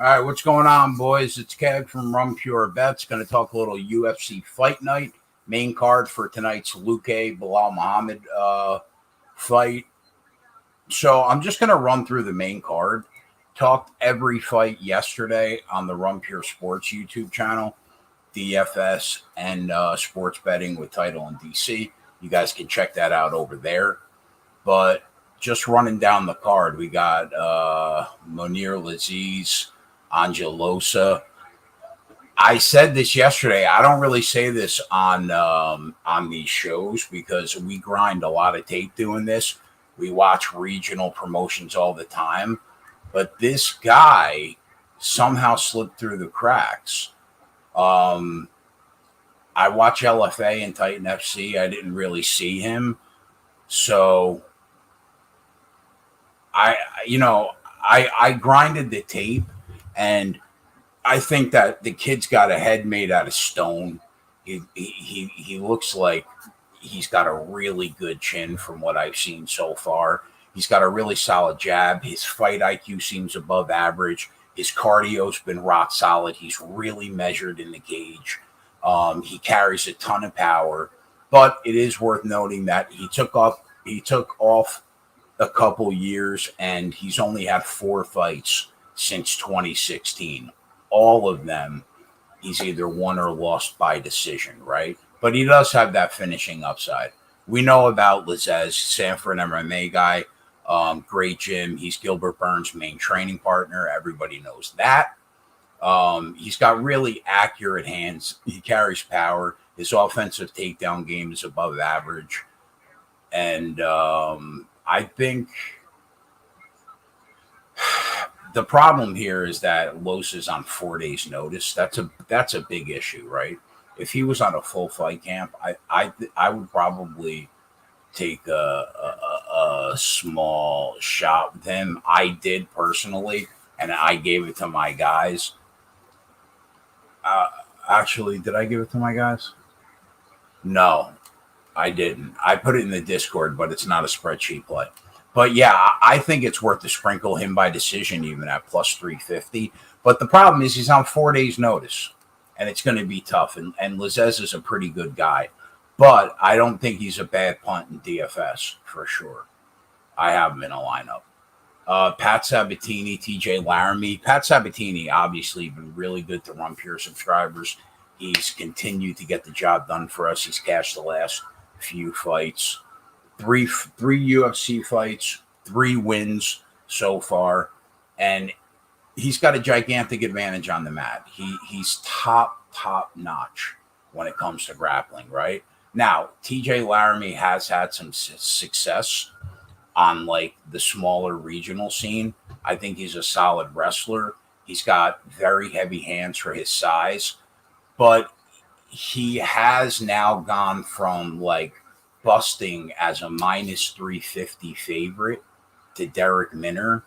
All right, what's going on, boys? It's Keg from Rum Pure Bets. Going to talk a little UFC Fight Night. Main card for tonight's Luque Belal Muhammed fight. So I'm just going to run through the main card. Talked every fight yesterday on the Rum Pure Sports YouTube channel, DFS, and sports betting with title in DC. You guys can check that out over there. But just running down the card, we got Monir Laziz, Angelosa. I said this yesterday. I don't really say this on these shows because we grind a lot of tape doing this. We watch regional promotions all the time. But this guy somehow slipped through the cracks. I watch LFA and Titan FC. I didn't really see him. So I grinded the tape, and I think that the kid's got a head made out of stone. He looks like he's got a really good chin from what I've seen so far. He's got a really solid jab. His fight IQ seems above average. His cardio's been rock solid. He's really measured in the cage. He carries a ton of power, but it is worth noting that he took off a couple years, and he's only had 4 fights since 2016. All of them, he's either won or lost by decision, right? But he does have that finishing upside. We know about Laziz, Sanford MMA guy, great gym. He's Gilbert Burns' main training partner. Everybody knows that. He's got really accurate hands. He carries power. His offensive takedown game is above average. And I think the problem here is that Los is on 4 days' notice. That's a big issue, right? If he was on a full fight camp, I would probably take a small shot with him. I did personally, and I gave it to my guys. Actually, did I give it to my guys? No, I didn't. I put it in the Discord, but it's not a spreadsheet play. But yeah, I think it's worth to sprinkle him by decision even at plus 350. But the problem is he's on 4 days' notice, and it's going to be tough. And Laziz is a pretty good guy. But I don't think he's a bad punt in DFS for sure. I have him in a lineup. Pat Sabatini, TJ Laramie. Pat Sabatini obviously been really good to Run Pure subscribers. He's continued to get the job done for us. He's cashed the last few fights. Three UFC fights, 3 wins so far, and he's got a gigantic advantage on the mat. He's top notch when it comes to grappling, right? Now, TJ Laramie has had some success on like the smaller regional scene. I think he's a solid wrestler. He's got very heavy hands for his size, but he has now gone from like busting as a minus 350 favorite to Derek Minner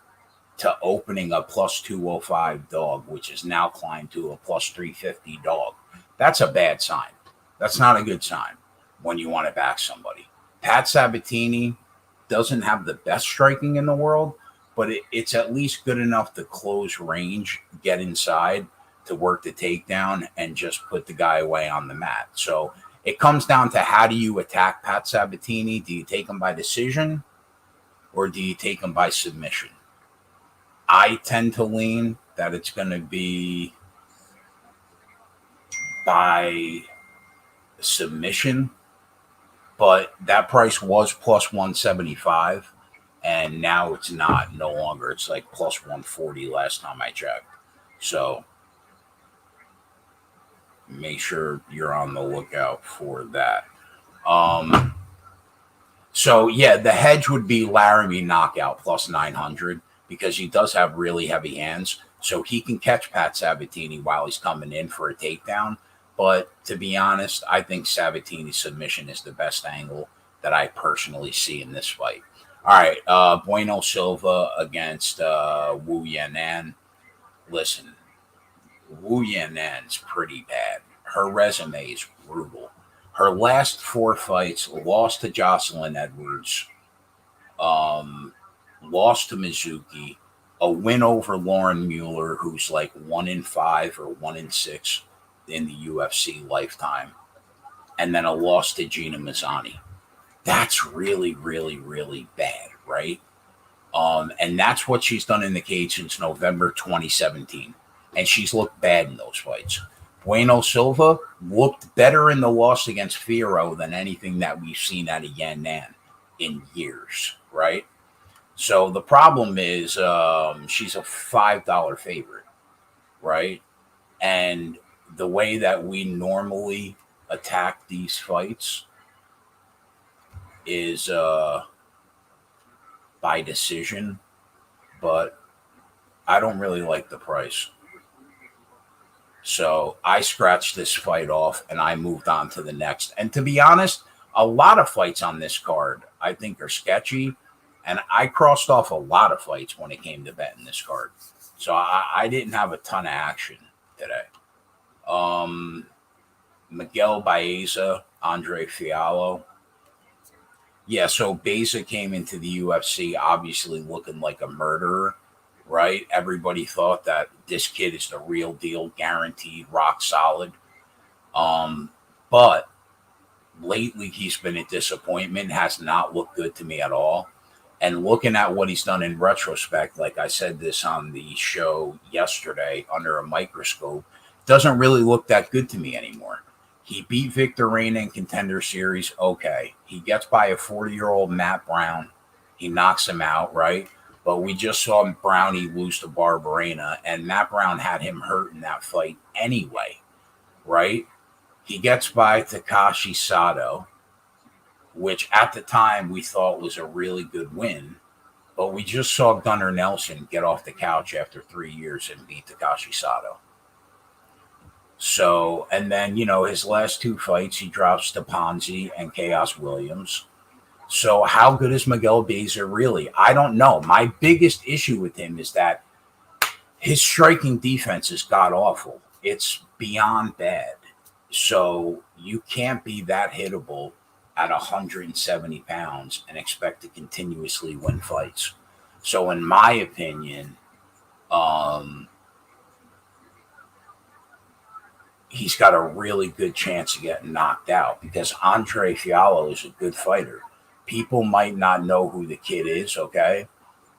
to opening a plus 205 dog, which is now climbed to a plus 350 dog. That's a bad sign. That's not a good sign when you want to back somebody. Pat Sabatini doesn't have the best striking in the world, but it's at least good enough to close range, get inside, to work the takedown, and just put the guy away on the mat. So it comes down to how do you attack Pat Sabatini? Do you take him by decision or do you take him by submission? I tend to lean that it's going to be by submission, but that price was plus 175, and now it's not. No longer. It's like plus 140 last time I checked. So make sure you're on the lookout for that. So yeah, the hedge would be Laramie knockout plus 900 because he does have really heavy hands, so he can catch Pat Sabatini while he's coming in for a takedown. But to be honest, I think Sabatini's submission is the best angle that I personally see in this fight. All right, Bueno Silva against Wu Yanan. Listen, Wu Yanan's pretty bad. Her resume is brutal. Her last 4 fights, lost to Jocelyn Edwards, lost to Mizuki, a win over Lauren Mueller, who's like 1-5 or 1-6 in the UFC lifetime, and then a loss to Gina Mazzani. That's really, really, really bad, right? And that's what she's done in the cage since November 2017. And she's looked bad in those fights. Bueno Silva looked better in the loss against Firo than anything that we've seen out of Yan Nan in years, right? So the problem is she's a $5 favorite, right? And the way that we normally attack these fights is by decision, but I don't really like the price. So I scratched this fight off and I moved on to the next. And to be honest, a lot of fights on this card I think are sketchy. And I crossed off a lot of fights when it came to betting this card. So I didn't have a ton of action today. Miguel Baeza, Andre Fiallo. Yeah, so Baeza came into the UFC obviously looking like a murderer, right? Everybody thought that this kid is the real deal, guaranteed, rock solid. But lately he's been a disappointment, has not looked good to me at all. And looking at what he's done in retrospect, like I said this on the show yesterday under a microscope, doesn't really look that good to me anymore. He beat Victor Reina in Contender Series. Okay. He gets by a 40-year-old Matt Brown. He knocks him out, right? But we just saw Brownie lose to Barberena, and Matt Brown had him hurt in that fight anyway, right? He gets by Takashi Sato, which at the time we thought was a really good win. But we just saw Gunnar Nelson get off the couch after 3 years and beat Takashi Sato. So, and then, his last two fights, he drops to Ponzi and Chaos Williams. So how good is Miguel Baeza really? I don't know. My biggest issue with him is that his striking defense is god-awful. It's beyond bad. So you can't be that hittable at 170 pounds and expect to continuously win fights. So in my opinion, he's got a really good chance of getting knocked out because Andre Fiallo is a good fighter. People might not know who the kid is, okay,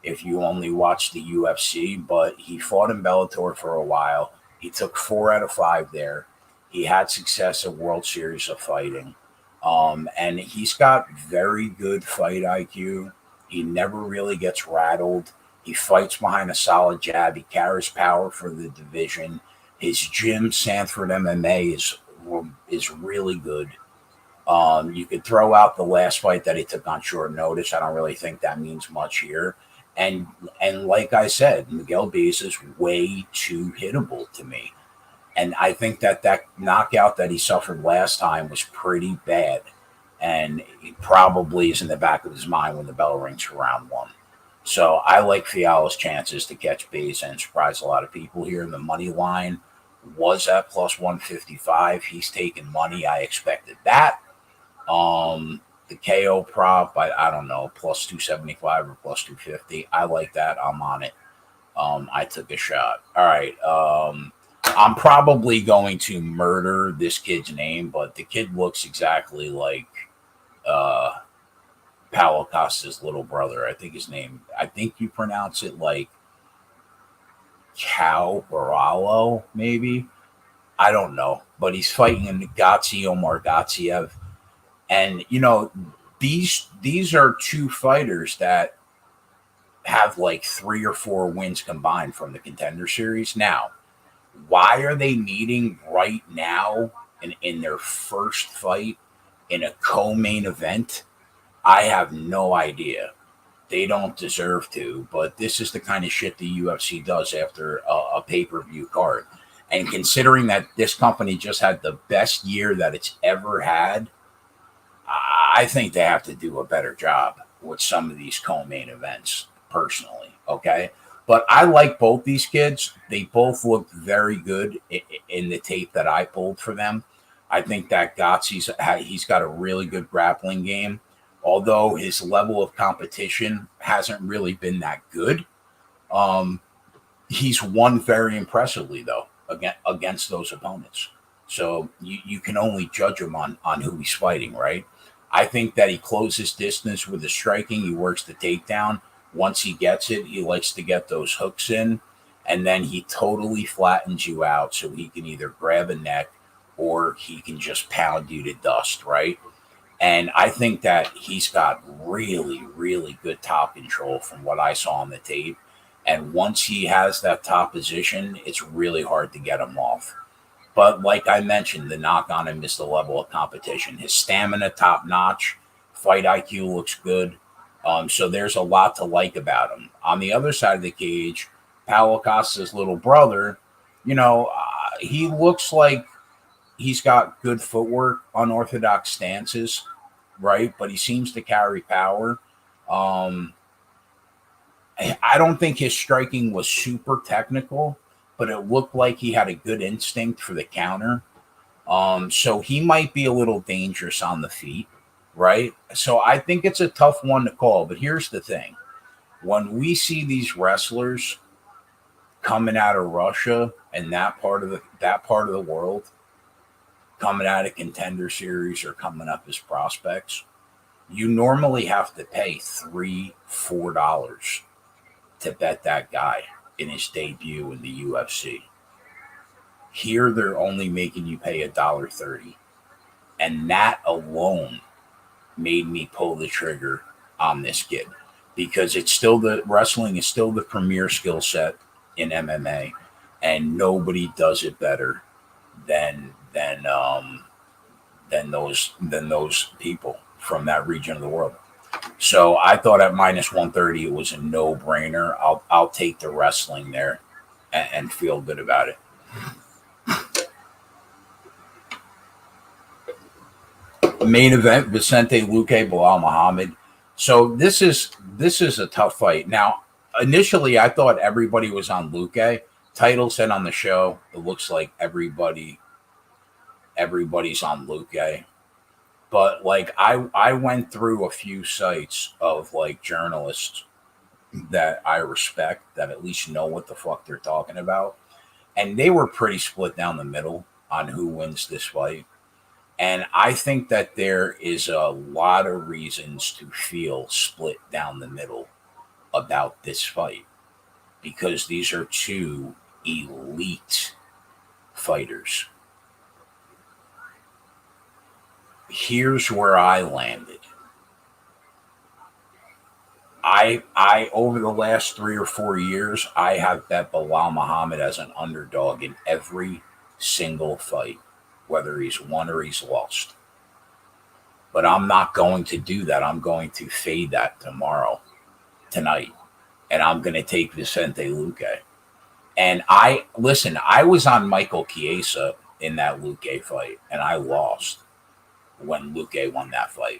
if you only watch the UFC, but he fought in Bellator for a while. He took 4 out of 5 there. He had success at World Series of Fighting. And he's got very good fight IQ. He never really gets rattled. He fights behind a solid jab. He carries power for the division. His gym, Sanford MMA, is really good. You could throw out the last fight that he took on short notice. I don't really think that means much here. And like I said, Miguel Baeza is way too hittable to me. And I think that knockout that he suffered last time was pretty bad. And it probably is in the back of his mind when the bell rings for round 1. So I like Fiallo's chances to catch Baeza and surprise a lot of people here. The money line was at plus 155. He's taking money. I expected that. The KO prop, I don't know, plus 275 or plus 250. I like that. I'm on it. I took a shot. All right. I'm probably going to murder this kid's name, but the kid looks exactly like Paulo Costa's little brother. I think you pronounce it like Cal Baralo, maybe. I don't know. But he's fighting Omar Gatsiev. And, these are two fighters that have like 3 or 4 wins combined from the Contender Series. Now, why are they meeting right now in their first fight in a co-main event? I have no idea. They don't deserve to, but this is the kind of shit the UFC does after a pay-per-view card. And considering that this company just had the best year that it's ever had, I think they have to do a better job with some of these co-main events, personally, okay? But I like both these kids. They both look very good in the tape that I pulled for them. I think that he's got a really good grappling game, although his level of competition hasn't really been that good. Um, he's won very impressively though against those opponents. So you can only judge him on who he's fighting, right? I think that he closes distance with his striking. He works the takedown. Once he gets it, he likes to get those hooks in, and then he totally flattens you out so he can either grab a neck or he can just pound you to dust, right? And I think that he's got really, really good top control from what I saw on the tape. And once he has that top position, it's really hard to get him off. But like I mentioned, the knock on him is the level of competition. His stamina, top notch. Fight IQ looks good. So there's a lot to like about him. On the other side of the cage, Paulo Costa's little brother, he looks like he's got good footwork, unorthodox stances, right? But he seems to carry power. Um, I don't think his striking was super technical, but it looked like he had a good instinct for the counter. So he might be a little dangerous on the feet, right? So I think it's a tough one to call. But here's the thing: when we see these wrestlers coming out of Russia and that part of the world, coming out of Contender Series or coming up as prospects, you normally have to pay $3-4 to bet that guy in his debut in the UFC. Here, they're only making you pay $1.30, and that alone made me pull the trigger on this kid because wrestling is still the premier skill set in MMA, and nobody does it better than those people from that region of the world. So I thought at minus 130 it was a no brainer. I'll take the wrestling there and feel good about it. Main event: Vicente Luque, Belal Muhammed. So this is a tough fight. Now, initially I thought everybody was on Luque. Title said on the show it looks like everybody's on Luque. But like I went through a few sites of like journalists that I respect that at least know what the fuck they're talking about. And they were pretty split down the middle on who wins this fight. And I think that there is a lot of reasons to feel split down the middle about this fight because these are two elite fighters. Here's where I landed. I over the last 3 or 4 years, I have bet Belal Muhammad as an underdog in every single fight, whether he's won or he's lost. But I'm not going to do that. I'm going to fade that tonight, and I'm going to take Vicente Luque. And I was on Michael Chiesa in that Luque fight, and I lost when Luque won that fight.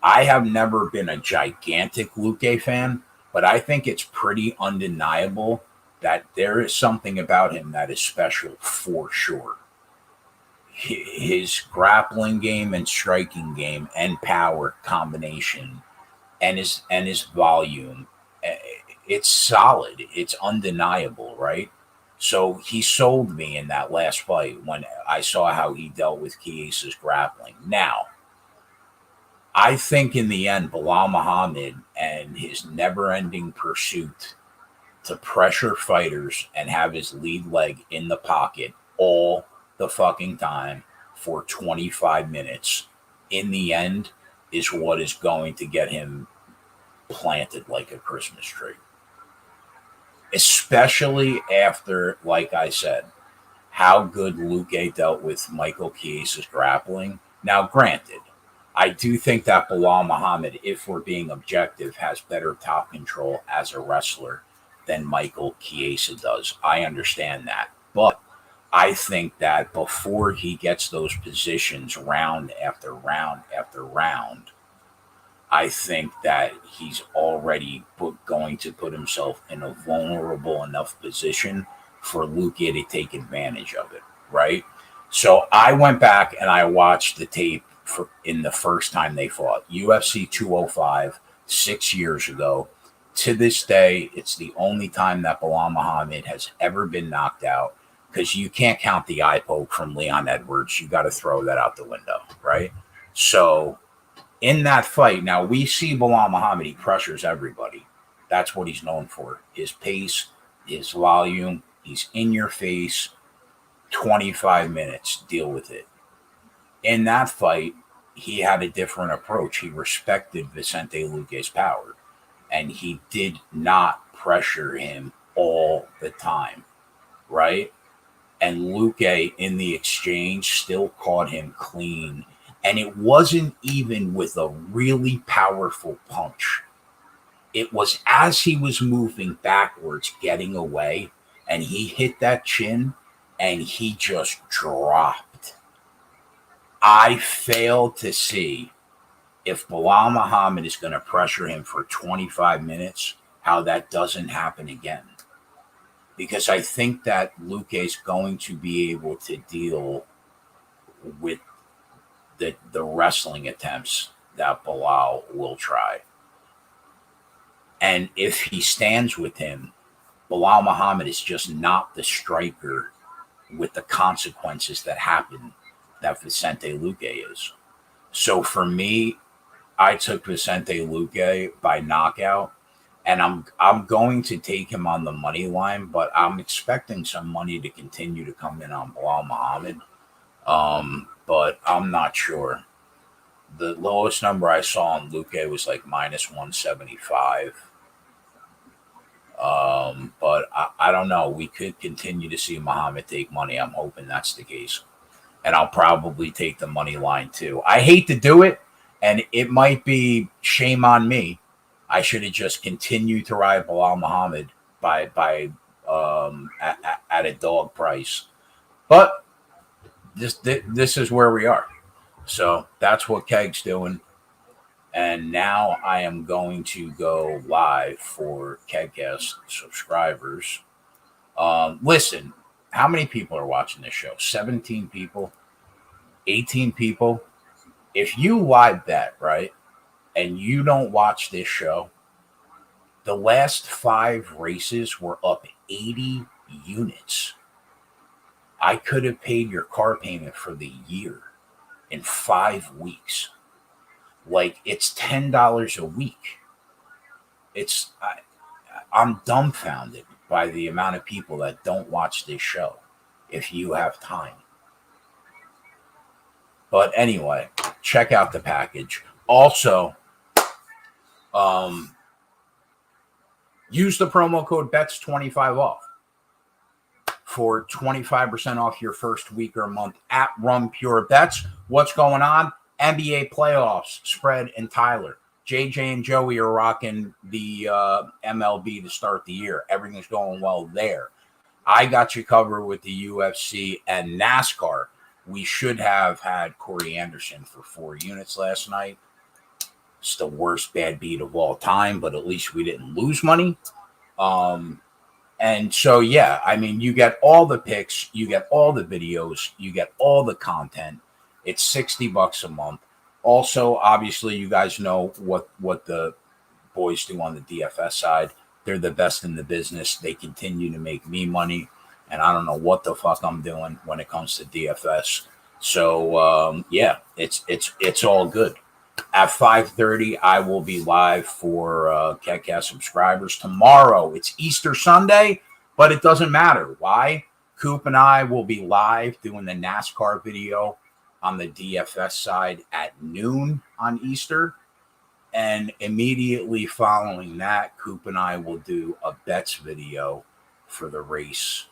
I have never been a gigantic Luque fan, but I think it's pretty undeniable that there is something about him that is special for sure. His grappling game and striking game and power combination and his volume, it's solid. It's undeniable, right? So he sold me in that last fight when I saw how he dealt with Chiesa's grappling. Now, I think in the end, Belal Muhammad and his never-ending pursuit to pressure fighters and have his lead leg in the pocket all the fucking time for 25 minutes, in the end, is what is going to get him planted like a Christmas tree. Especially after, like I said, how good Luque dealt with Michael Chiesa's grappling. Now, granted, I do think that Belal Muhammad, if we're being objective, has better top control as a wrestler than Michael Chiesa does. I understand that. But I think that before he gets those positions round after round after round, I think that he's already going to put himself in a vulnerable enough position for Luque to take advantage of it, right? So I went back and I watched the tape in the first time they fought. UFC 205, 6 years ago. to this day, it's the only time that Belal Muhammad has ever been knocked out, because you can't count the eye poke from Leon Edwards. You got to throw that out the window, right? So in that fight, now we see Belal Muhammad, he pressures everybody. That's what he's known for. His pace, his volume, he's in your face, 25 minutes, deal with it. In that fight, he had a different approach. He respected Vicente Luque's power, and he did not pressure him all the time, right? And Luque, in the exchange, still caught him clean. And it wasn't even with a really powerful punch. It was as he was moving backwards, getting away, and he hit that chin, and he just dropped. I failed to see, if Belal Muhammad is going to pressure him for 25 minutes, how that doesn't happen again. Because I think that Luque is going to be able to deal with the wrestling attempts that Belal will try. And if he stands with him, Belal Muhammad is just not the striker with the consequences that happen that Vicente Luque is. So for me, I took Vicente Luque by knockout, and I'm going to take him on the money line, but I'm expecting some money to continue to come in on Belal Muhammad. But I'm not sure. The lowest number I saw on Luque was like minus 175. But I don't know. We could continue to see Muhammad take money. I'm hoping that's the case. And I'll probably take the money line too. I hate to do it, and it might be shame on me. I should have just continued to ride Belal Muhammad at a dog price. But this is where we are. So that's what Keg's doing. And now I am going to go live for Kegcast subscribers. Listen, how many people are watching this show? 17 people? 18 people? If you live bet, right, and you don't watch this show, the last 5 races were up 80 units. I could have paid your car payment for the year in 5 weeks. Like, it's $10 a week. I'm dumbfounded by the amount of people that don't watch this show if you have time. But anyway, check out the package. Also, use the promo code BETS25 off for 25% off your first week or month at Run Pure Bets. What's going on? NBA playoffs, Spread and Tyler. JJ and Joey are rocking the MLB to start the year. Everything's going well there. I got you covered with the UFC and NASCAR. We should have had Corey Anderson for 4 units last night. It's the worst bad beat of all time, but at least we didn't lose money. And so, yeah, I mean, you get all the picks, you get all the videos, you get all the content. It's $60 a month. Also, obviously, you guys know what the boys do on the DFS side. They're the best in the business. They continue to make me money, and I don't know what the fuck I'm doing when it comes to DFS. So, yeah, it's all good. At 5:30, I will be live for Kegcast subscribers. Tomorrow, it's Easter Sunday, but it doesn't matter. Why? Coop and I will be live doing the NASCAR video on the DFS side at noon on Easter. And immediately following that, Coop and I will do a bets video for the race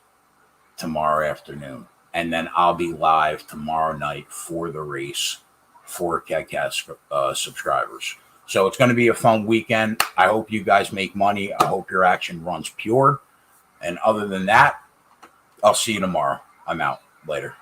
tomorrow afternoon. And then I'll be live tomorrow night for the race for Kegcast subscribers. So it's going to be a fun weekend. I hope you guys make money. I hope your action runs pure. And other than that, I'll see you tomorrow. I'm out. Later.